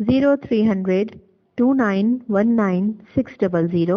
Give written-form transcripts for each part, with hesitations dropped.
0300 2919 600।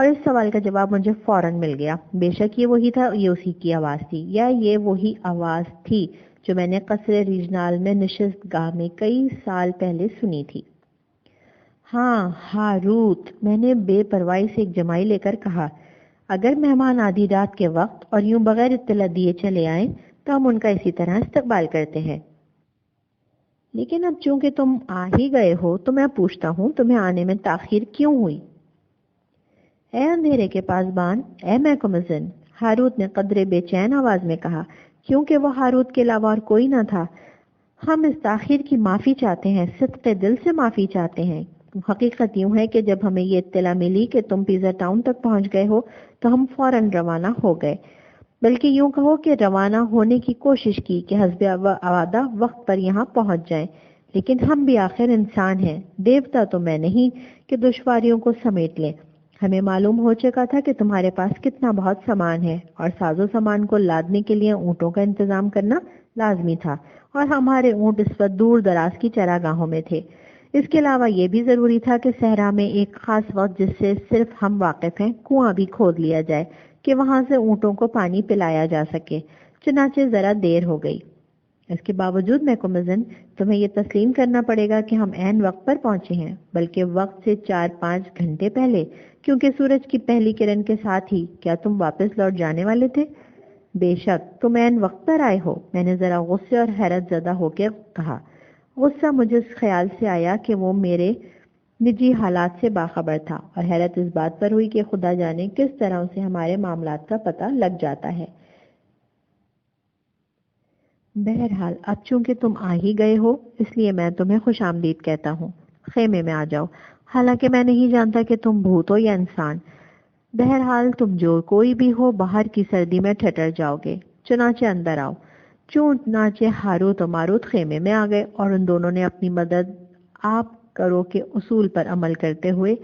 اور اس سوال کا جواب مجھے فوراً مل گیا۔ بے شک یہ وہی تھا، یہ اسی کی آواز تھی، یا یہ وہی آواز تھی جو میں نے قصر ریجنال میں نشست گاہ میں کئی سال پہلے سنی تھی۔ ہاں ہاروت، میں نے بے پرواہی سے ایک جمائی لے کر کہا، اگر مہمان آدھی رات کے وقت اور یوں بغیر اطلاع دیے چلے آئیں تو ہم ان کا اسی طرح استقبال کرتے ہیں، لیکن اب چونکہ تم آ ہی گئے ہو تو میں پوچھتا ہوں تمہیں آنے میں تاخیر کیوں ہوئی؟ اے اندھیرے کے پاسبان، اے میکمزن، ہاروت نے قدرے بے چین آواز میں کہا، کیونکہ وہ ہاروت کے علاوہ اور کوئی نہ تھا۔ ہم اس تاخیر کی معافی چاہتے ہیں، صدق دل سے معافی چاہتے ہیں۔ حقیقت یوں ہے کہ جب ہمیں یہ اطلاع ملی کہ تم پیزا ٹاؤن تک پہنچ گئے ہو تو ہم فوراً روانہ ہو گئے، بلکہ یوں کہو کہ روانہ ہونے کی کوشش کی کہ حسب وعدہ وقت پر یہاں پہنچ جائیں، لیکن ہم بھی آخر انسان ہیں، دیوتا تو میں نہیں کہ دشواریوں کو سمیٹ لیں۔ ہمیں معلوم ہو چکا تھا کہ تمہارے پاس کتنا بہت سامان ہے اور ساز و سامان کو لادنے کے لیے اونٹوں کا انتظام کرنا لازمی تھا، اور ہمارے اونٹ اس وقت دور دراز کی چراگاہوں میں تھے۔ اس کے علاوہ یہ بھی ضروری تھا کہ صحرا میں ایک خاص وقت جس سے صرف ہم واقف ہیں کنواں بھی کھود لیا جائے کہ وہاں سے اونٹوں کو پانی پلایا جا سکے۔ چنانچہ ذرا دیر ہو گئی۔ اس کے باوجود میکمزن، تمہیں یہ تسلیم کرنا پڑے گا کہ ہم عین وقت پر پہنچے ہیں، بلکہ وقت سے 4-5 گھنٹے پہلے، کیونکہ سورج کی پہلی کرن کے ساتھ ہی کیا تم واپس لوٹ جانے والے تھے؟ بے شک تم عین وقت پر آئے ہو، میں نے ذرا غصے اور حیرت زدہ ہو کے کہا۔ غصہ مجھے اس خیال سے آیا کہ وہ میرے نجی حالات سے باخبر تھا، اور حیرت اس بات پر ہوئی کہ خدا جانے کس طرح اسے ہمارے معاملات کا پتہ لگ جاتا ہے۔ بہرحال اب چونکہ تم آ ہی گئے ہو اس لیے میں تمہیں خوش آمدید کہتا ہوں، خیمے میں آ جاؤ، حالانکہ میں نہیں جانتا کہ تم بھوت ہو یا انسان۔ بہرحال تم جو کوئی بھی ہو باہر کی سردی میں ٹھٹر جاؤ گے، چنانچہ اندر آؤ۔ چنانچہ ہاروت و ماروت خیمے میں آ گئے، اور ان دونوں نے اپنی مدد آپ کرو کے اصول پر عمل کرتے ہوئے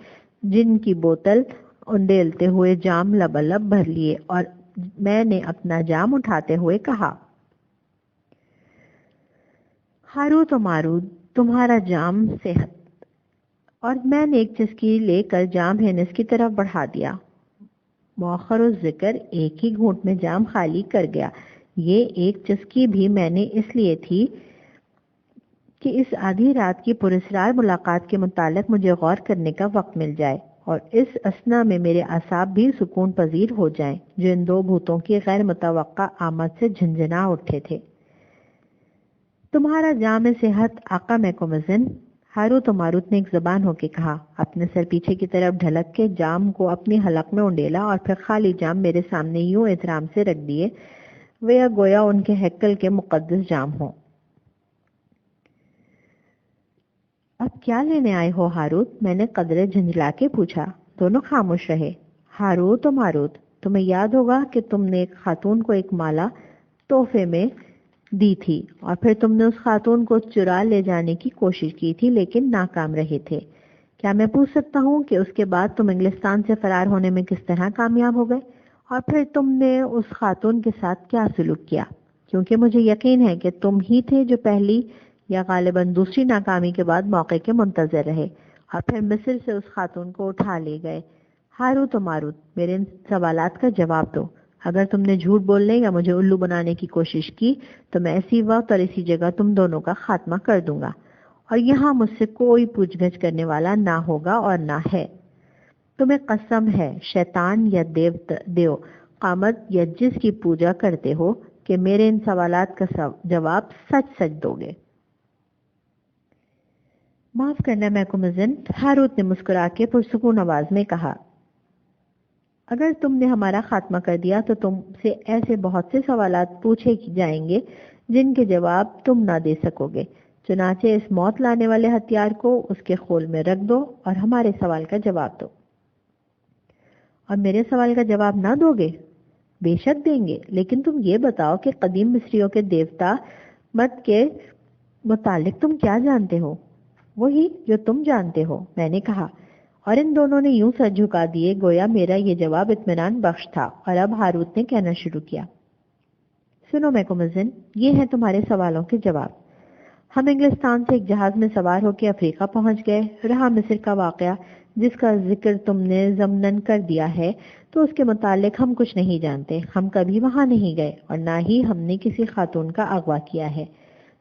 جن کی بوتل انڈیلتے ہوئے جام لبالب بھر لیے، اور میں نے اپنا جام اٹھاتے ہوئے کہا، ہاروت و ماروت، تمہارا جام صحت، اور میں نے ایک چسکی لے کر جام ہینس کی طرف بڑھا دیا۔ مؤخر الذکر ایک ہی گھونٹ میں جام خالی کر گیا۔ یہ ایک چسکی بھی میں نے اس لیے تھی کہ اس آدھی رات کی پراسرار ملاقات کے متعلق مجھے غور کرنے کا وقت مل جائے، اور اس اثنا میں میرے اعصاب بھی سکون پذیر ہو جائیں جو ان دو بھوتوں کی غیر متوقع آمد سے جھنجھنا اٹھے تھے۔ تمہارا جام صحت آقا میکمزن، ہاروت و ماروت نے ایک زبان ہو کے کہا، اپنے سر پیچھے کی طرف ڈھلک کے جام کو اپنی حلق میں انڈیلا، اور پھر خالی جام میرے سامنے یوں احترام سے رکھ دیے وہ گویا ان کے ہیکل کے مقدس جام ہوں۔ اب کیا لینے آئے ہو ہاروت؟ میں نے قدرے جھنجھلا کے پوچھا۔ دونوں خاموش رہے۔ ہاروت و ماروت، تمہیں یاد ہوگا کہ تم نے ایک خاتون کو ایک مالا تحفے میں دی تھی، اور پھر تم نے اس خاتون کو چرا لے جانے کی کوشش کی تھی لیکن ناکام رہے تھے۔ کیا میں پوچھ سکتا ہوں کہ اس کے بعد تم انگلستان سے فرار ہونے میں کس طرح کامیاب ہو گئے، اور پھر تم نے اس خاتون کے ساتھ کیا سلوک کیا؟ کیونکہ مجھے یقین ہے کہ تم ہی تھے جو پہلی یا غالباً دوسری ناکامی کے بعد موقع کے منتظر رہے اور پھر مصر سے اس خاتون کو اٹھا لے گئے۔ ہاروت و ماروت، میرے ان سوالات کا جواب دو۔ اگر تم نے جھوٹ بولنے یا مجھے الو بنانے کی کوشش کی تو میں اسی وقت اور اسی جگہ تم دونوں کا خاتمہ کر دوں گا، اور یہاں مجھ سے کوئی پوچھ گچھ کرنے والا نہ ہوگا اور نہ ہے۔ تمہیں قسم ہے شیطان یا دیو قامت یا جس کی پوجا کرتے ہو کہ میرے ان سوالات کا جواب سچ سچ دو گے۔ معاف کرنا میکمزن، ہاروت نے مسکرا کے پرسکون آواز میں کہا، اگر تم نے ہمارا خاتمہ کر دیا تو تم سے ایسے بہت سے سوالات پوچھے جائیں گے جن کے جواب تم نہ دے سکو گے، چنانچہ اس موت لانے والے ہتھیار کو اس کے خول میں رکھ دو اور ہمارے سوال کا جواب دو۔ اور میرے سوال کا جواب نہ دو گے؟ بے شک دیں گے، لیکن تم یہ بتاؤ کہ قدیم مصریوں کے دیوتا مت کے متعلق تم کیا جانتے ہو؟ وہی جو تم جانتے ہو، میں نے کہا، اور ان دونوں نے یوں سر جھکا دیے گویا میرا یہ جواب اطمینان بخش تھا۔ اور اب ہاروت نے کہنا شروع کیا، سنو میکمزن، یہ ہیں تمہارے سوالوں کے جواب۔ ہم انگلستان سے ایک جہاز میں سوار ہو کے افریقہ پہنچ گئے۔ رہا مصر کا واقعہ، جس کا ذکر تم نے ضمناً کر دیا ہے تو اس کے متعلق ہم کچھ نہیں جانتے. ہم کبھی وہاں نہیں گئے اور نہ ہی ہم نے کسی خاتون کا اغوا کیا ہے.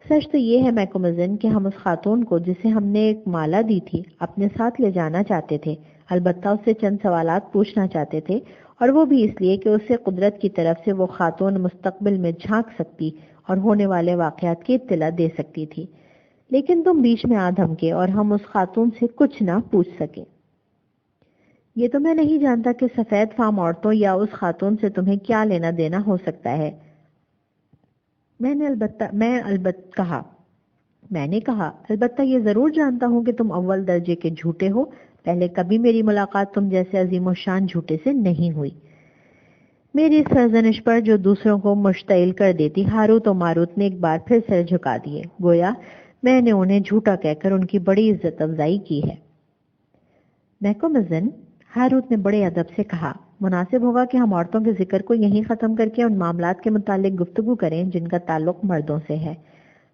سچ تو یہ ہے میکمزن کہ ہم اس خاتون کو جسے ہم نے ایک مالا دی تھی اپنے ساتھ لے جانا چاہتے تھے. البتہ اس سے چند سوالات پوچھنا چاہتے تھے اور وہ بھی اس لیے کہ اسے قدرت کی طرف سے وہ خاتون مستقبل میں جھانک سکتی اور ہونے والے واقعات کی اطلاع دے سکتی تھی. لیکن تم بیچ میں آ دھمکے اور ہم اس خاتون سے کچھ نہ پوچھ سکے. یہ تو میں نہیں جانتا کہ سفید فام عورتوں یا اس خاتون سے تمہیں کیا لینا دینا ہو سکتا ہے. میں نے کہا البتہ یہ ضرور جانتا ہوں کہ تم اول درجے کے جھوٹے ہو. پہلے کبھی میری ملاقات تم جیسے عظیم و شان جھوٹے سے نہیں ہوئی. میری سرزنش پر جو دوسروں کو مشتعل کر دیتی ہاروت و ماروت نے ایک بار پھر سر جھکا دیے، گویا میں نے انہیں جھوٹا کہہ کر ان کی بڑی عزت افزائی کی ہے. میکمزن، ہاروت نے بڑے ادب سے کہا، مناسب ہوگا کہ ہم عورتوں کے ذکر کو یہیں ختم کر کے ان معاملات کے متعلق گفتگو کریں جن کا تعلق مردوں سے ہے.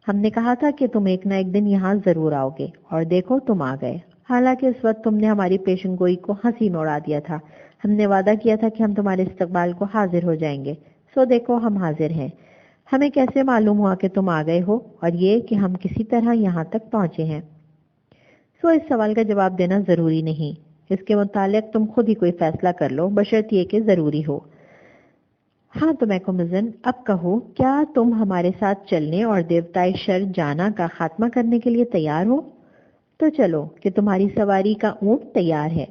ہم نے کہا تھا کہ تم ایک نہ ایک دن یہاں ضرور آؤ گے اور دیکھو تم آ گئے. حالانکہ اس وقت تم نے ہماری پیشن گوئی کو ہنسی میں اڑا دیا تھا. ہم نے وعدہ کیا تھا کہ ہم تمہارے استقبال کو حاضر ہو جائیں گے. سو دیکھو ہم حاضر ہیں. ہمیں کیسے معلوم ہوا کہ تم آ گئے ہو اور یہ کہ ہم کسی طرح یہاں تک پہنچے ہیں؟ سو اس سوال کا جواب دینا ضروری نہیں. اس کے متعلق تم خود ہی کوئی فیصلہ کر لو، بشرط یہ کہ ضروری ہو. ہاں تو میکمزن، اب کہو، کیا تم ہمارے ساتھ چلنے اور دیوتائی شر جانا کا خاتمہ کرنے کے لیے تیار ہو؟ تو چلو کہ تمہاری سواری کا اونٹ تیار ہے.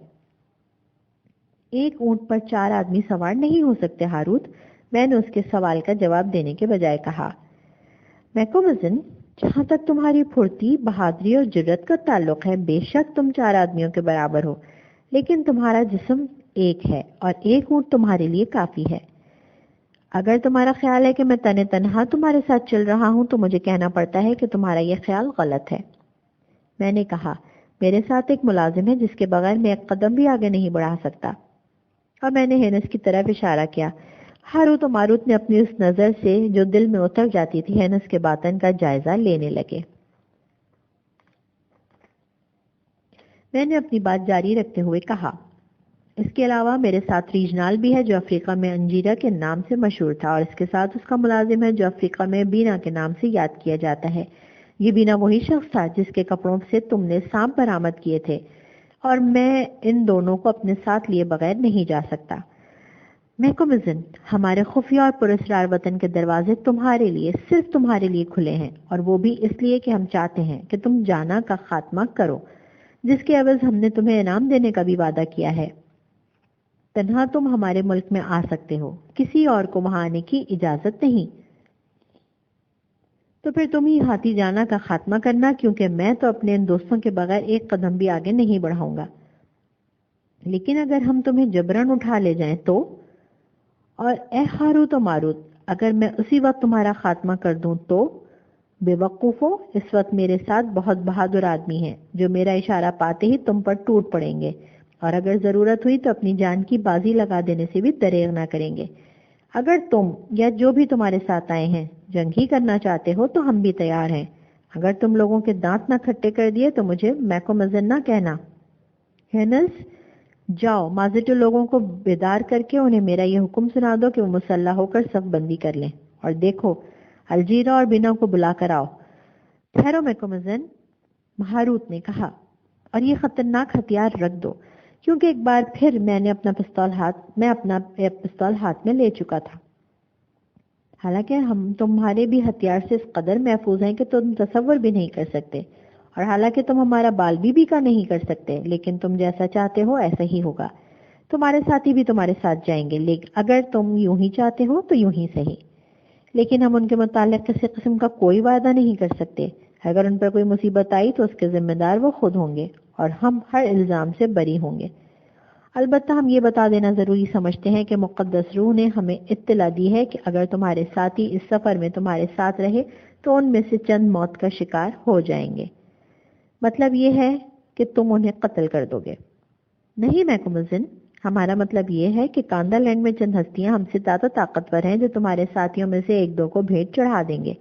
ایک اونٹ پر 4 آدمی سوار نہیں ہو سکتے ہاروت، میں نے اس کے سوال کا جواب دینے کے بجائے کہا. میکمزن، جہاں تک تمہاری پھرتی، بہادری اور جرت کا تعلق ہے، بے شک تم 4 آدمیوں کے برابر ہو، لیکن تمہارا جسم ایک ہے اور ایک اونٹ تمہارے لیے کافی ہے. اگر تمہارا خیال ہے کہ میں تنے تنہا تمہارے ساتھ چل رہا ہوں تو مجھے کہنا پڑتا ہے کہ تمہارا یہ خیال غلط ہے. میں نے کہا، میرے ساتھ ایک ملازم ہے جس کے بغیر میں ایک قدم بھی آگے نہیں بڑھا سکتا. اور میں نے ہینس کی طرف اشارہ کیا. ہاروت و ماروت نے اپنی اس نظر سے جو دل میں اتر جاتی تھی ہینس کے باطن کا جائزہ لینے لگے. میں نے اپنی بات جاری رکھتے ہوئے کہا، اس کے علاوہ میرے ساتھ ریجنال بھی ہے جو افریقہ میں انجیرا کے نام سے مشہور تھا، اور اس کے ساتھ اس کا ملازم ہے جو افریقہ میں بینا کے نام سے یاد کیا جاتا ہے. یہ بینا وہی شخص تھا جس کے کپڑوں سے تم نے سانپ برآمد کیے تھے، اور میں ان دونوں کو اپنے ساتھ لیے بغیر نہیں جا سکتا. میکمزن، ہمارے خفیہ اور پراسرار وطن کے دروازے تمہارے لیے، صرف تمہارے لیے کھلے ہیں، اور وہ بھی اس لیے کہ ہم چاہتے ہیں کہ تم جانا کا خاتمہ کرو، جس کے عوض ہم نے تمہیں انعام دینے کا بھی وعدہ کیا ہے. تنہا تم ہمارے ملک میں آ سکتے ہو، کسی اور کو وہاں آنے کی اجازت نہیں. تو پھر تم ہی ہاتھی جانا کا خاتمہ کرنا، کیونکہ میں تو اپنے ان دوستوں کے بغیر ایک قدم بھی آگے نہیں بڑھاؤں گا. لیکن اگر ہم تمہیں جبرن اٹھا لے جائیں تو؟ اور اے ہاروت و ماروت، اگر میں اسی وقت تمہارا خاتمہ کر دوں تو؟ بے وقوفو، اس وقت میرے ساتھ بہت بہادر آدمی ہیں جو میرا اشارہ پاتے ہی تم پر ٹوٹ پڑیں گے، اور اگر ضرورت ہوئی تو اپنی جان کی بازی لگا دینے سے بھی دریغ نہ کریں گے. اگر تم یا جو بھی تمہارے ساتھ آئے ہیں جنگ ہی کرنا چاہتے ہو تو ہم بھی تیار ہیں. اگر تم لوگوں کے دانت نہ کھٹے کر دیے تو مجھے میکمزن نہ کہنا. ہینس، جاؤ مازیٹو لوگوں کو بیدار کر کے انہیں میرا یہ حکم سنا دو کہ وہ مسلح ہو کر صف بندی کر لیں، اور دیکھو الجیرا اور بینا کو بلا کر آؤ. ٹھہرو میکمزن، ہاروت نے کہا، اور یہ خطرناک ہتھیار رکھ دو، کیونکہ ایک بار پھر میں اپنا پستول ہاتھ میں لے چکا تھا. حالانکہ ہم تمہارے بھی ہتھیار سے اس قدر محفوظ ہیں کہ تم تصور بھی نہیں کر سکتے، اور حالانکہ تم ہمارا بال بھی کا نہیں کر سکتے، لیکن تم جیسا چاہتے ہو ایسا ہی ہوگا. تمہارے ساتھی بھی تمہارے ساتھ جائیں گے، لیکن اگر تم یوں ہی چاہتے ہو تو یوں ہی صحیح. لیکن ہم ان کے متعلق کسی قسم کا کوئی وعدہ نہیں کر سکتے. اگر ان پر کوئی مصیبت آئی تو اس کے ذمہ دار وہ خود ہوں گے، اور ہم ہر الزام سے بری ہوں گے. البتہ ہم یہ بتا دینا ضروری سمجھتے ہیں کہ مقدس روح نے ہمیں اطلاع دی ہے کہ اگر تمہارے ساتھی اس سفر میں تمہارے ساتھ رہے تو ان میں سے چند موت کا شکار ہو جائیں گے. مطلب یہ ہے کہ تم انہیں قتل کر دو گے؟ نہیں میکمزن، ہمارا مطلب یہ ہے کہ کاندا لینڈ میں چند ہستیاں ہم سے زیادہ طاقتور ہیں جو تمہارے ساتھیوں میں سے ایک دو کو بھیٹ چڑھا دیں گے.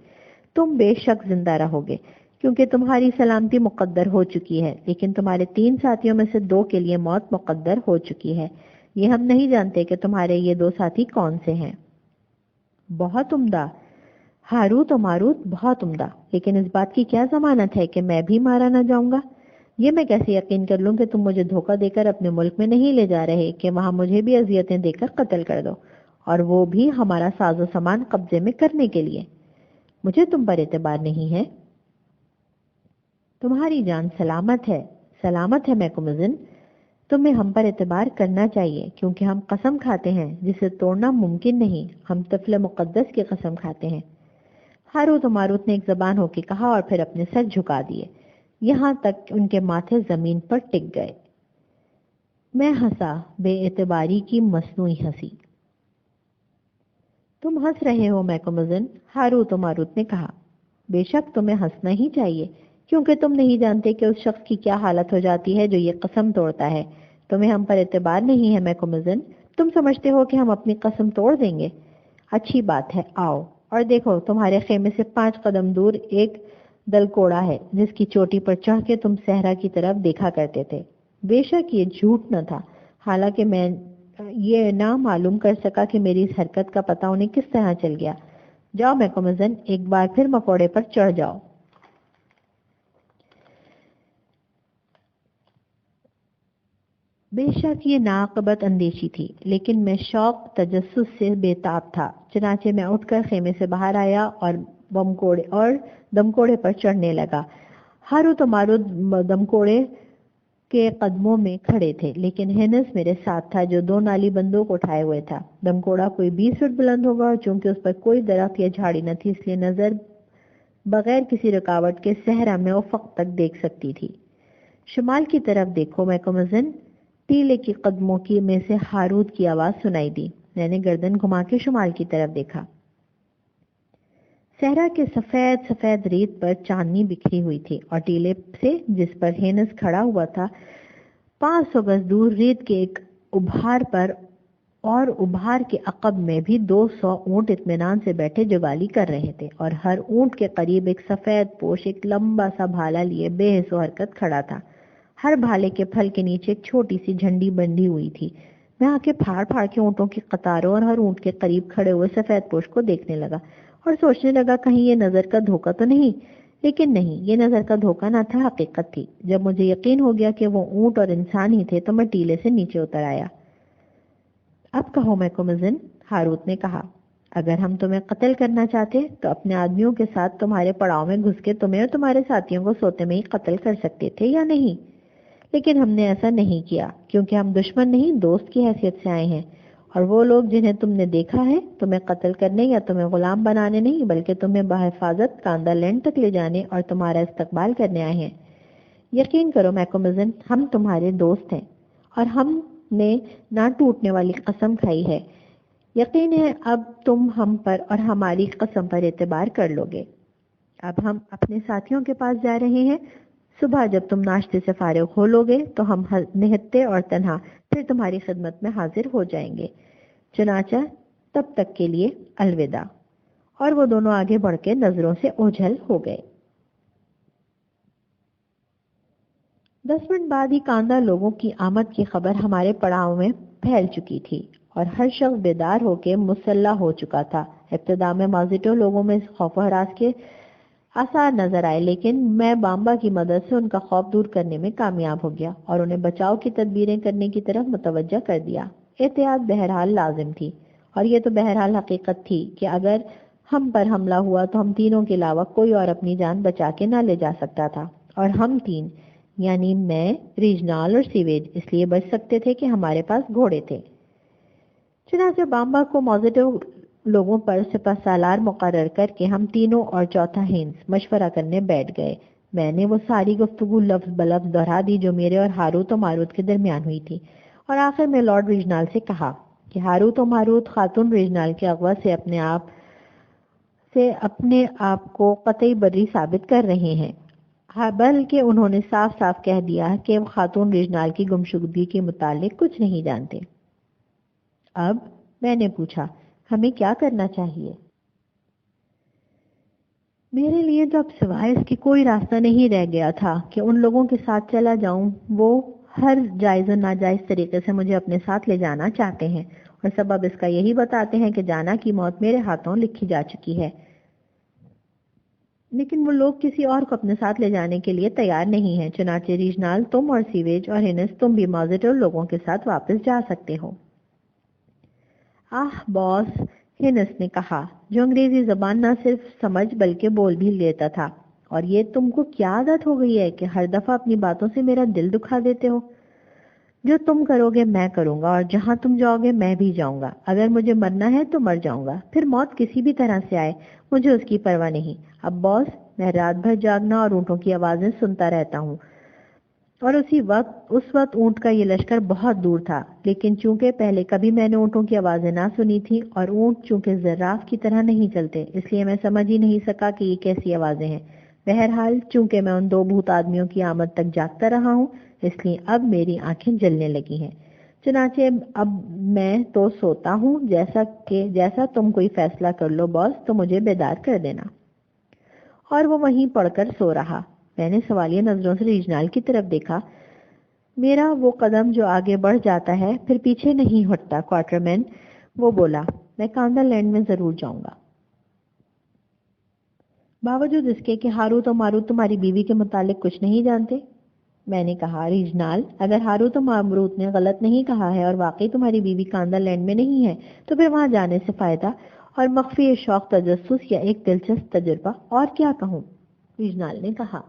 تم بے شک زندہ رہو گے، کیونکہ تمہاری سلامتی مقدر ہو چکی ہے، لیکن تمہارے 3 ساتھیوں میں سے 2 کے لیے موت مقدر ہو چکی ہے۔ یہ ہم نہیں جانتے کہ تمہارے یہ 2 ساتھی کون سے ہیں۔ بہت عمدہ، ہاروت و ماروت، بہت عمدہ، لیکن اس بات کی کیا ضمانت ہے کہ میں بھی مارا نہ جاؤں گا؟ یہ میں کیسے یقین کر لوں کہ تم مجھے دھوکہ دے کر اپنے ملک میں نہیں لے جا رہے کہ وہاں مجھے بھی اذیتیں دے کر قتل کر دو، اور وہ بھی ہمارا ساز و سامان قبضے میں کرنے کے لیے؟ مجھے تم پر اعتبار نہیں ہے۔ تمہاری جان سلامت ہے میکمزن، تمہیں ہم پر اعتبار کرنا چاہیے، کیونکہ ہم قسم کھاتے ہیں جسے توڑنا ممکن نہیں، ہم طفل مقدس کی قسم کھاتے ہیں۔ ہاروت و ماروت نے ایک زبان ہو کے کہا اور پھر اپنے سر جھکا دیے، یہاں تک ان کے ماتھے زمین پر ٹک گئے۔ میں ہنسا، بے اعتباری کی مصنوعی ہنسی۔ تم ہنس رہے ہو میکمزن، ہاروت و ماروت نے کہا۔ بے شک تمہیں ہنسنا ہی چاہیے، کیونکہ تم نہیں جانتے کہ اس شخص کی کیا حالت ہو جاتی ہے جو یہ قسم توڑتا ہے۔ تمہیں ہم پر اعتبار نہیں ہے میکمزن، تم سمجھتے ہو کہ ہم اپنی قسم توڑ دیں گے؟ اچھی بات ہے، آؤ اور دیکھو، تمہارے خیمے سے 5 قدم دور ایک دلکوڑا ہے جس کی چوٹی پر چڑھ کے تم صحرا کی طرف دیکھا کرتے تھے۔ بے شک یہ جھوٹ نہ تھا، حالانکہ میں یہ نہ معلوم کر سکا کہ میری اس حرکت کا پتہ انہیں کس طرح چل گیا۔ جاؤ میکمزن، ایک بار پھر مکوڑے پر چڑھ جاؤ۔ بے شک یہ ناعاقبت اندیشی تھی، لیکن میں شوق تجسس سے بے تاب تھا، چنانچہ میں اٹھ کر خیمے سے باہر آیا اور دمکوڑے پر چڑھنے لگا۔ ہاروت و ماروت دمکوڑے کے قدموں میں کھڑے تھے، لیکن ہینس میرے ساتھ تھا جو 2 نالی بندوق اٹھائے ہوئے تھا۔ دمکوڑا کوئی 20 فٹ بلند ہوگا، اور چونکہ اس پر کوئی درخت یا جھاڑی نہ تھی، اس لیے نظر بغیر کسی رکاوٹ کے صحرا میں افق تک دیکھ سکتی تھی۔ شمال کی طرف دیکھو میکمزن، ٹیلے کی قدموں کی میں سے ہاروت کی آواز سنائی دی۔ میں نے گردن گھما کے شمال کی طرف دیکھا۔ صحرا کے سفید سفید ریت پر چاندنی بکھری ہوئی تھی، اور ٹیلے سے جس پر ہینس کھڑا ہوا تھا 500 گز دور ریت کے ایک ابھار پر اور ابھار کے عقب میں بھی 200 اونٹ اطمینان سے بیٹھے جگالی کر رہے تھے، اور ہر اونٹ کے قریب ایک سفید پوش ایک لمبا سا بھالا لیے بے حس و حرکت کھڑا تھا۔ ہر بھالے کے پھل کے نیچے ایک چھوٹی سی جھنڈی بندھی ہوئی تھی۔ میں آنکھیں پھاڑ پھاڑ کے اونٹوں کی قطاروں اور ہر اونٹ کے قریب کھڑے ہوئے سفید پوش کو دیکھنے لگا، اور سوچنے لگا کہیں یہ نظر کا دھوکہ تو نہیں۔ لیکن نہیں، یہ نظر کا دھوکہ نہ تھا، حقیقت تھی۔ جب مجھے یقین ہو گیا کہ وہ اونٹ اور انسان ہی تھے تو میں ٹیلے سے نیچے اتر آیا۔ اب کہو میکمزن، ہاروت نے کہا، اگر ہم تمہیں قتل کرنا چاہتے تو اپنے آدمیوں کے ساتھ تمہارے پڑاؤ میں گھس کے تمہیں اور تمہارے ساتھیوں کو سوتے میں ہی قتل کر سکتے تھے یا نہیں؟ لیکن ہم نے ایسا نہیں کیا، کیونکہ ہم دشمن نہیں دوست کی حیثیت سے آئے ہیں، اور وہ لوگ جنہیں تم نے دیکھا ہے تمہیں قتل کرنے یا تمہیں غلام بنانے نہیں، بلکہ تمہیں بحفاظت کاندہ لینڈ تک لے جانے اور تمہارا استقبال کرنے آئے ہیں۔ یقین کرو میکمزن، ہم تمہارے دوست ہیں، اور ہم نے نہ ٹوٹنے والی قسم کھائی ہے۔ یقین ہے اب تم ہم پر اور ہماری قسم پر اعتبار کر لو گے۔ اب ہم اپنے ساتھیوں کے پاس جا رہے ہیں۔ صبح جب تم ناشتے سے فارغ ہو لو گے تو ہم نہتے اور تنہا پھر تمہاری خدمت میں حاضر ہو جائیں گے۔ چنانچہ تب تک کے لیے الوداع۔ اور وہ دونوں آگے بڑھ کے نظروں سے اوجھل ہو گئے۔ 10 منٹ بعد ہی کاندہ لوگوں کی آمد کی خبر ہمارے پڑاؤ میں پھیل چکی تھی، اور ہر شخص بیدار ہو کے مسلح ہو چکا تھا۔ ابتدا میں مازیٹو لوگوں میں خوف و ہراس کے آثار نظر آئے، لیکن میں بامبا کی مدد سے ان کا خوف دور کرنے میں کامیاب ہو گیا اور انہیں بچاؤ کی تدبیریں کرنے کی طرف متوجہ کر دیا۔ احتیاط بہرحال لازم تھی، اور یہ تو بہرحال حقیقت تھی کہ اگر ہم پر حملہ ہوا تو ہم تینوں کے علاوہ کوئی اور اپنی جان بچا کے نہ لے جا سکتا تھا، اور ہم تین یعنی میں، ریجنال اور سیویج اس لیے بچ سکتے تھے کہ ہمارے پاس گھوڑے تھے۔ چنانچہ بامبا کو موزیٹو لوگوں پر سپہ سالار مقرر کر کے ہم تینوں اور چوتھا ہینس مشورہ کرنے بیٹھ گئے۔ میں نے وہ ساری گفتگو لفظ بلفظ دہرا دی جو میرے اور ہاروت و ماروت کے درمیان ہوئی تھی، اور آخر میں لارڈ ریجنال سے کہا کہ ہاروت و ماروت خاتون ریجنال کے اغوا سے اپنے آپ کو قطعی بری ثابت کر رہے ہیں، بلکہ انہوں نے صاف صاف کہہ دیا کہ وہ خاتون ریجنال کی گمشدگی کے متعلق کچھ نہیں جانتے۔ اب میں نے پوچھا، ہمیں کیا کرنا چاہیے؟ میرے لیے تو اب سوائے اس کے کوئی راستہ نہیں رہ گیا تھا کہ ان لوگوں کے ساتھ چلا جاؤں. وہ ہر جائز و ناجائز طریقے سے مجھے اپنے ساتھ لے جانا چاہتے ہیں اور سبب اس کا یہی بتاتے ہیں کہ جانا کی موت میرے ہاتھوں لکھی جا چکی ہے. لیکن وہ لوگ کسی اور کو اپنے ساتھ لے جانے کے لیے تیار نہیں ہیں. چنانچہ ریجنال، تم اور سیویج اور ہنس، تم بھی مازیٹو لوگوں کے ساتھ واپس جا سکتے ہو. آہ باس، ہنس نے کہا، جو انگریزی زبان نہ صرف سمجھ بلکہ بول بھی لیتا تھا. اور یہ تم کو کیا عادت ہو گئی ہے کہ ہر دفعہ اپنی باتوں سے میرا دل دکھا دیتے ہو؟ جو تم کرو گے میں کروں گا، اور جہاں تم جاؤ گے میں بھی جاؤں گا. اگر مجھے مرنا ہے تو مر جاؤں گا، پھر موت کسی بھی طرح سے آئے مجھے اس کی پرواہ نہیں. اب باس، میں رات بھر جاگنا اور اونٹوں کی آوازیں سنتا رہتا ہوں. اور اس وقت اونٹ کا یہ لشکر بہت دور تھا، لیکن چونکہ پہلے کبھی میں نے اونٹوں کی آوازیں نہ سنی تھی اور اونٹ چونکہ زراف کی طرح نہیں چلتے، اس لیے میں سمجھ ہی نہیں سکا کہ یہ کیسی آوازیں ہیں. بہرحال چونکہ میں ان دو بھوت آدمیوں کی آمد تک جاگتا رہا ہوں، اس لیے اب میری آنکھیں جلنے لگی ہیں. چنانچہ اب میں تو سوتا ہوں، جیسا تم کوئی فیصلہ کر لو باس تو مجھے بیدار کر دینا. اور وہ وہیں پڑھ کر سو رہا. میں نے سوالیہ نظروں سے ریجنال کی طرف دیکھا. میرا وہ قدم جو آگے بڑھ جاتا ہے پھر پیچھے نہیں ہٹتا کوارٹر مین. وہ بولا، میں کاندر لینڈ میں ضرور جاؤں گا. باوجود اس کے کہ ہاروت اور ماروت تمہاری بیوی کے متعلق کچھ نہیں جانتے. میں نے کہا، ریجنال، اگر ہاروت و ماروت نے غلط نہیں کہا ہے اور واقعی تمہاری بیوی کاندر لینڈ میں نہیں ہے تو پھر وہاں جانے سے فائدہ اور مخفی شوق تجسس یا ایک دلچسپ تجربہ اور کیا کہوں. ریجنال نے کہا،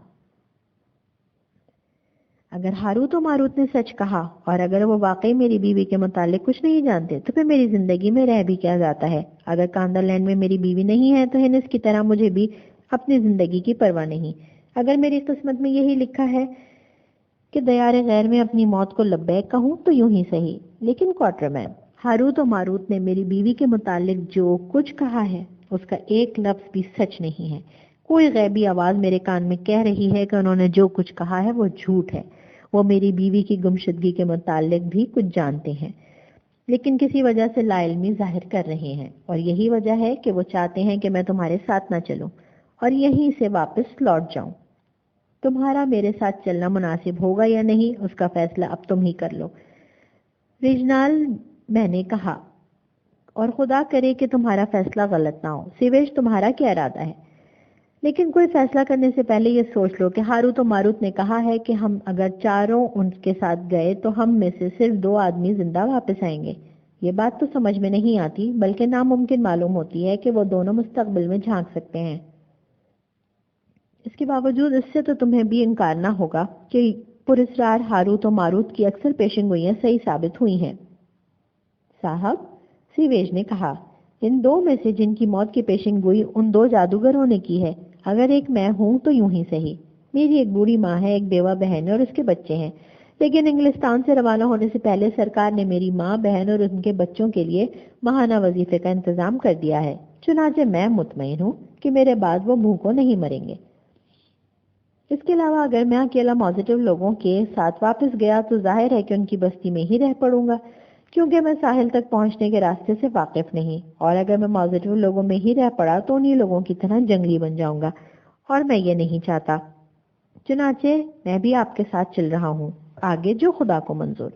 اگر ہاروت و ماروت نے سچ کہا اور اگر وہ واقعی میری بیوی کے متعلق کچھ نہیں جانتے تو پھر میری زندگی میں رہ بھی کیا جاتا ہے. اگر کاندر لینڈ میں میری بیوی نہیں ہے تو ہنس کی طرح مجھے بھی اپنی زندگی کی پرواہ نہیں. اگر میری قسمت میں یہی لکھا ہے کہ دیار غیر میں اپنی موت کو لبیک کہوں تو یوں ہی صحیح. لیکن کوارٹر مین، ہاروت و ماروت نے میری بیوی کے متعلق جو کچھ کہا ہے اس کا ایک لفظ بھی سچ نہیں ہے. کوئی غیبی آواز میرے کان میں کہہ رہی ہے کہ انہوں نے جو کچھ کہا ہے وہ جھوٹ ہے. وہ میری بیوی کی گمشدگی کے متعلق بھی کچھ جانتے ہیں لیکن کسی وجہ سے لا علمی ظاہر کر رہے ہیں، اور یہی وجہ ہے کہ وہ چاہتے ہیں کہ میں تمہارے ساتھ نہ چلوں اور یہیں سے واپس لوٹ جاؤں. تمہارا میرے ساتھ چلنا مناسب ہوگا یا نہیں اس کا فیصلہ اب تم ہی کر لو. ریجنال، میں نے کہا، اور خدا کرے کہ تمہارا فیصلہ غلط نہ ہو. سیویج، تمہارا کیا ارادہ ہے؟ لیکن کوئی فیصلہ کرنے سے پہلے یہ سوچ لو کہ ہاروت و ماروت نے کہا ہے کہ ہم اگر چاروں ان کے ساتھ گئے تو ہم میں سے صرف 2 آدمی زندہ واپس آئیں گے. یہ بات تو سمجھ میں نہیں آتی بلکہ ناممکن معلوم ہوتی ہے کہ وہ دونوں مستقبل میں جھانک سکتے ہیں. اس کے باوجود اس سے تو تمہیں بھی انکار نہ ہوگا کہ پراسرار ہاروت و ماروت کی اکثر پیشن گوئیاں صحیح ثابت ہوئی ہیں. صاحب، سیویج نے کہا، ان 2 میں سے جن کی موت کی پیشن گوئی ان 2 جادوگروں نے کی ہے، اگر ایک میں ہوں تو یوں ہی صحیح. میری ایک بوڑھی ماں ہے، ایک بیوہ بہن ہے اور اس کے بچے ہیں. لیکن انگلستان سے روانہ ہونے سے پہلے سرکار نے میری ماں، بہن اور ان کے بچوں کے لیے ماہانہ وظیفے کا انتظام کر دیا ہے. چنانچہ میں مطمئن ہوں کہ میرے بعد وہ بھوکوں نہیں مریں گے. اس کے علاوہ اگر میں اکیلا مازیٹو لوگوں کے ساتھ واپس گیا تو ظاہر ہے کہ ان کی بستی میں ہی رہ پڑوں گا کیونکہ میں ساحل تک پہنچنے کے راستے سے واقف نہیں، اور اگر میں مازیٹو لوگوں میں ہی رہ پڑا تو انہی لوگوں کی طرح جنگلی بن جاؤں گا اور میں یہ نہیں چاہتا. چنانچہ میں بھی آپ کے ساتھ چل رہا ہوں، آگے جو خدا کو منظور.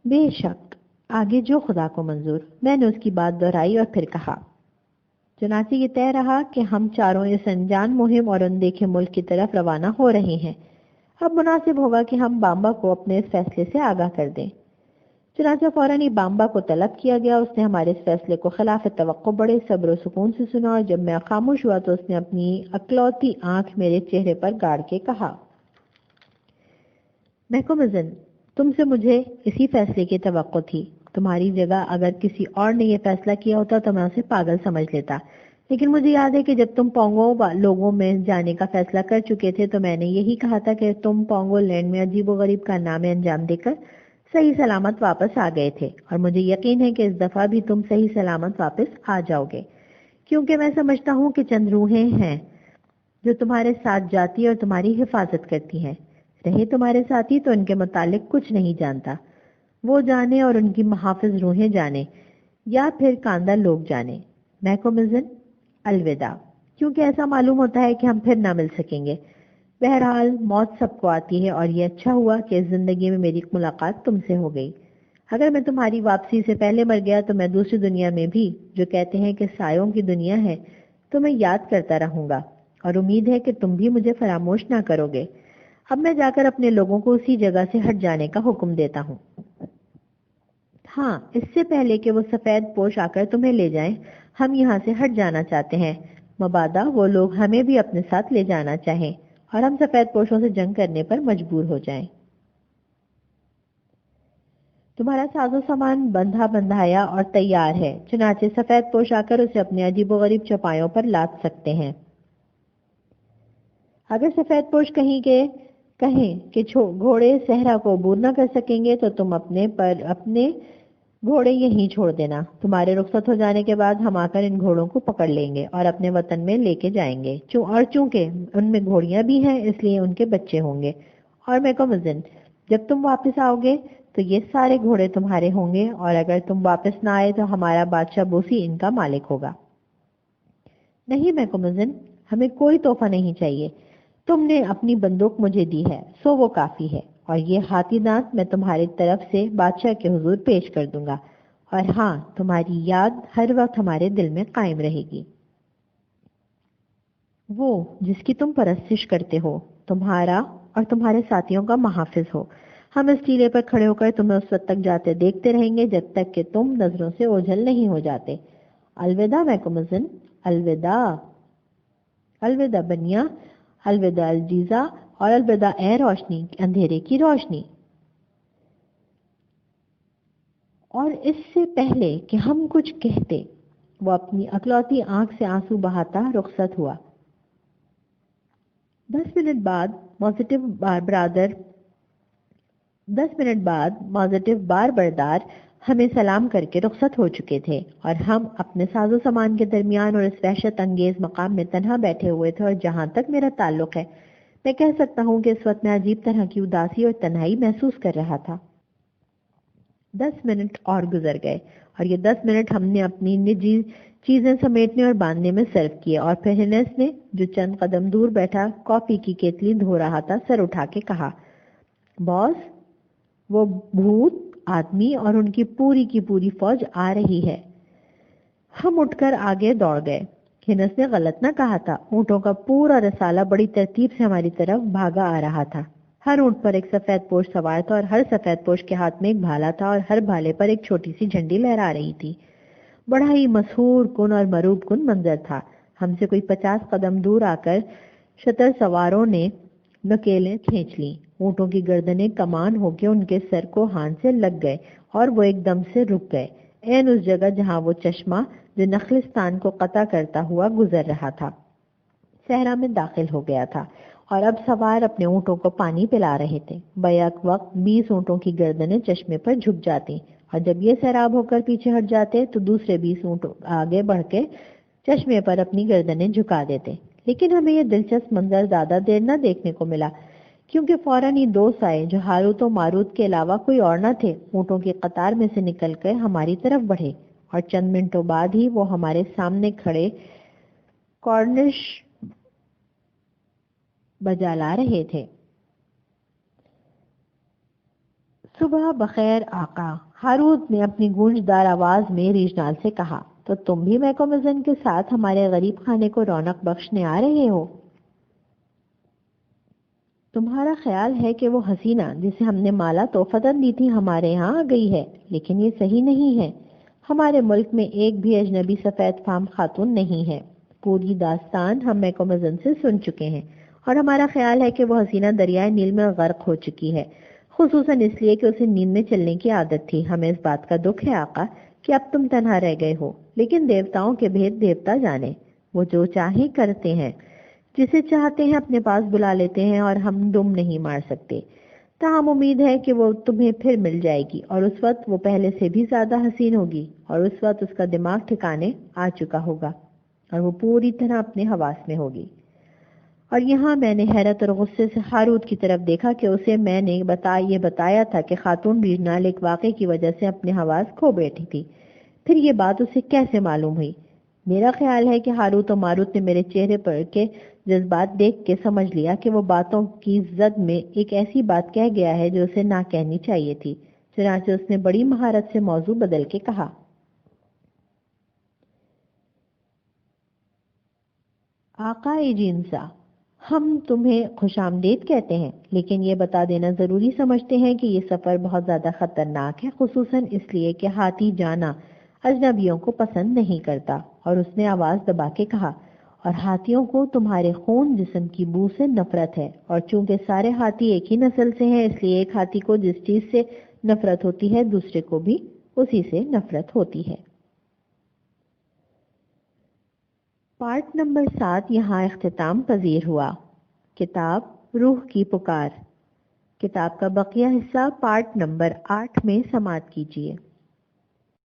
بے شک، آگے جو خدا کو منظور. میں نے اس کی بات دہرائی اور پھر کہا. چنانچہ یہ طے رہا کہ ہم چاروں اس انجان مہم اور اندیکھے ملک کی طرف روانہ ہو رہے ہیں. اب مناسب ہوگا کہ ہم بامبا کو اپنے اس فیصلے سے آگاہ کر دیں. چنانچہ فوراً ہی بامبا کو طلب کیا گیا. اس نے ہمارے اس فیصلے کو خلاف توقع بڑے صبر و سکون سے سنا، اور جب میں خاموش ہوا تو اس نے اپنی اکلوتی آنکھ میرے چہرے پر گاڑ کے کہا، میکومزن، تم سے مجھے اسی فیصلے کی توقع تھی. تمہاری جگہ اگر کسی اور نے یہ فیصلہ کیا ہوتا تو میں اسے پاگل سمجھ لیتا. لیکن مجھے یاد ہے کہ جب تم پونگو لوگوں میں جانے کا فیصلہ کر چکے تھے تو میں نے یہی کہا تھا کہ تم پونگو لینڈ میں عجیب و غریب کارنامے انجام دے کر صحیح سلامت واپس آ گئے تھے، اور مجھے یقین ہے کہ اس دفعہ بھی تم صحیح سلامت واپس آ جاؤ گے، کیونکہ میں سمجھتا ہوں کہ چند روحیں ہیں جو تمہارے ساتھ جاتی اور تمہاری حفاظت کرتی ہیں. رہے تمہارے ساتھی تو ان کے متعلق کچھ نہیں جانتا. وہ جانے اور ان کی محافظ روحیں جانے، یا پھر کاندہ لوگ جانے. میکومزن، الوداع. کیونکہ ایسا معلوم ہوتا ہے کہ ہم پھر نہ مل سکیں گے۔ بہرحال موت سب کو آتی ہے اور یہ اچھا ہوا کہ اس زندگی میں میری ملاقات تم سے ہو گئی۔ اگر میں تمہاری واپسی سے پہلے مر گیا تو میں دوسری دنیا میں بھی، جو کہتے ہیں کہ سایوں کی دنیا ہے، تمہیں یاد کرتا رہوں گا اور امید ہے کہ تم بھی مجھے فراموش نہ کرو گے۔ اب میں جا کر اپنے لوگوں کو اسی جگہ سے ہٹ جانے کا حکم دیتا ہوں۔ ہاں، اس سے پہلے کہ وہ سفید پوش آ کر تمہیں لے جائیں، ہم یہاں سے ہٹ جانا چاہتے ہیں، مبادا وہ لوگ ہمیں بھی اپنے ساتھ لے جانا چاہیں اور ہم سفید پوشوں سے جنگ کرنے پر مجبور ہو جائیں۔ تمہارا ساز و سامان بندھا بندھایا اور تیار ہے، چنانچہ سفید پوش آ کر اسے اپنے عجیب و غریب چوپایوں پر لاد سکتے ہیں۔ اگر سفید پوش کہیں کہ گھوڑے صحرا کو عبور نہ کر سکیں گے تو تم اپنے گھوڑے یہیں چھوڑ دینا۔ تمہارے رخصت ہو جانے کے بعد ہم آ کر ان گھوڑوں کو پکڑ لیں گے اور اپنے وطن میں لے کے جائیں گے، اور چونکہ ان میں گھوڑیاں بھی ہیں اس لیے ان کے بچے ہوں گے۔ اور میکمزن، جب تم واپس آؤ گے تو یہ سارے گھوڑے تمہارے ہوں گے، اور اگر تم واپس نہ آئے تو ہمارا بادشاہ بوسی ان کا مالک ہوگا۔ نہیں میکمزن، ہمیں کوئی تحفہ نہیں چاہیے، تم نے اپنی بندوق مجھے دی ہے سو وہ کافی ہے، اور یہ ہاتھی دانت میں تمہاری طرف سے بادشاہ کے حضور پیش کر دوں گا، اور ہاں، تمہاری یاد ہر وقت ہمارے دل میں قائم رہے گی۔ وہ جس کی تم پرستش کرتے ہو تمہارا اور تمہارے ساتھیوں کا محافظ ہو۔ ہم اس ٹیلے پر کھڑے ہو کر تمہیں اس وقت تک جاتے دیکھتے رہیں گے جب تک کہ تم نظروں سے اوجھل نہیں ہو جاتے۔ الوداع میکمزن، الوداع۔ الوداع بنیا، الوداع الجیزہ، اور الوداع اے روشنی، اندھیرے کی روشنی۔ اور اس سے پہلے کہ ہم کچھ کہتے وہ اپنی اکلوتی آنکھ سے آنسو بہاتا رخصت ہوا۔ 10 منٹ بعد مازیٹو بار بردار ہمیں سلام کر کے رخصت ہو چکے تھے، اور ہم اپنے ساز و سامان کے درمیان اور اس وحشت انگیز مقام میں تنہا بیٹھے ہوئے تھے، اور جہاں تک میرا تعلق ہے میں کہہ سکتا ہوں کہ اس وقت میں عجیب طرح کی اداسی اور تنہائی محسوس کر رہا تھا۔ 10 منٹ اور گزر گئے اور یہ 10 منٹ ہم نے اپنی نجی چیزیں سمیٹنے اور باندھنے میں صرف کیے، اور پھر ہنس نے، جو چند قدم دور بیٹھا کافی کی کیتلی دھو رہا تھا، سر اٹھا کے کہا، باس، وہ بھوت آدمی اور ان کی پوری فوج آ رہی ہے۔ ہم اٹھ کر آگے دوڑ گئے۔ ہنس نے غلط نہ کہا تھا، اونٹوں کا پورا رسالہ بڑی ترتیب سے ہماری طرف بھاگا آ رہا تھا۔ ہر اونٹ پر ایک سفید پوش سوار تھا، اور ہر سفید پوش کے ہاتھ میں ایک بھالا تھا، اور ہر بھالے پر ایک چھوٹی سی جھنڈی لہرا رہی تھی۔ بڑا ہی مسحور کن اور مروب کن منظر تھا۔ ہم سے کوئی 50 قدم دور آ کر شتر سواروں نے نکیلیں کھینچ لیں۔ اونٹوں کی گردنیں کمان ہو کے ان کے سر کو ہان سے لگ گئے، اور وہ ایک دم سے رک گئے، عین اس جگہ جہاں وہ چشمہ جو نخلستان کو قطع کرتا ہوا گزر رہا تھا صحرا میں داخل ہو گیا تھا، اور اب سوار اپنے اونٹوں کو پانی پلا رہے تھے۔ بیک وقت 20 اونٹوں کی گردنیں چشمے پر جھک جاتی، اور جب یہ سیراب ہو کر پیچھے ہٹ جاتے تو دوسرے 20 اونٹ آگے بڑھ کے چشمے پر اپنی گردنیں جھکا دیتے۔ لیکن ہمیں یہ دلچسپ منظر زیادہ دیر نہ دیکھنے کو ملا، کیونکہ فوراً ہی 2 سائے جو ہاروت و ماروت کے علاوہ کوئی اور نہ تھے اونٹوں کی قطار میں سے نکل کر ہماری طرف بڑھے، اور چند منٹوں بعد ہی وہ ہمارے سامنے کھڑے کارنش بجا لا رہے تھے۔ صبح بخیر آقا، ہاروت نے اپنی گونجدار آواز میں ریجنال سے کہا، تو تم بھی میکمزن کے ساتھ ہمارے غریب خانے کو رونق بخشنے آ رہے ہو؟ تمہارا خیال ہے کہ وہ حسینہ جسے ہم نے مالا توفتاً دی تھی ہمارے ہاں آ گئی ہے، لیکن یہ صحیح نہیں ہے۔ ہمارے ملک میں ایک بھی اجنبی سفید فام خاتون نہیں ہے۔ پوری داستان ہم میکمزن سے سن چکے ہیں، اور ہمارا خیال ہے کہ وہ حسینہ دریائے نیل میں غرق ہو چکی ہے، خصوصاً اس لیے کہ اسے نیند میں چلنے کی عادت تھی۔ ہمیں اس بات کا دکھ ہے آقا کہ اب تم تنہا رہ گئے ہو، لیکن دیوتاؤں کے بھید دیوتا جانے، وہ جو چاہیں کرتے ہیں، جسے چاہتے ہیں اپنے پاس بلا لیتے ہیں، اور ہم دم نہیں مار سکتے۔ تاہم امید ہے کہ وہ تمہیں پھر مل جائے گی، اور اس وقت وہ پہلے سے بھی زیادہ حسین ہوگی، اور اس وقت اس کا دماغ ٹھکانے آ چکا ہوگا، اور وہ پوری طرح اپنے حواس میں ہوگی۔ اور یہاں میں نے حیرت اور غصے سے ہاروت کی طرف دیکھا کہ اسے میں نے یہ بتایا تھا کہ خاتون ریجنال ایک واقعے کی وجہ سے اپنے حواس کھو بیٹھی تھی۔ پھر یہ بات اسے کیسے معلوم ہوئی؟ میرا خیال ہے کہ ہاروت و ماروت نے میرے چہرے پر کے جذبات دیکھ کے سمجھ لیا کہ وہ باتوں کی زد میں ایک ایسی بات کہہ گیا ہے جو اسے نہ کہنی چاہیے تھی۔ چنانچہ اس نے بڑی مہارت سے موضوع بدل کے کہا، آقا ایجنسا، ہم تمہیں خوش آمدید کہتے ہیں، لیکن یہ بتا دینا ضروری سمجھتے ہیں کہ یہ سفر بہت زیادہ خطرناک ہے، خصوصاً اس لیے کہ ہاتھی جانا اجنبیوں کو پسند نہیں کرتا۔ اور اس نے آواز دبا کے کہا، اور ہاتھیوں کو تمہارے خون جسم کی بو سے نفرت ہے، اور چونکہ سارے ہاتھی ایک ہی نسل سے ہیں، اس لیے ایک ہاتھی کو جس چیز سے نفرت ہوتی ہے دوسرے کو بھی اسی سے نفرت ہوتی ہے۔ پارٹ نمبر 7 یہاں اختتام پذیر ہوا۔ کتاب روح کی پکار، کتاب کا بقیہ حصہ پارٹ نمبر 8 میں سماعت کیجیے۔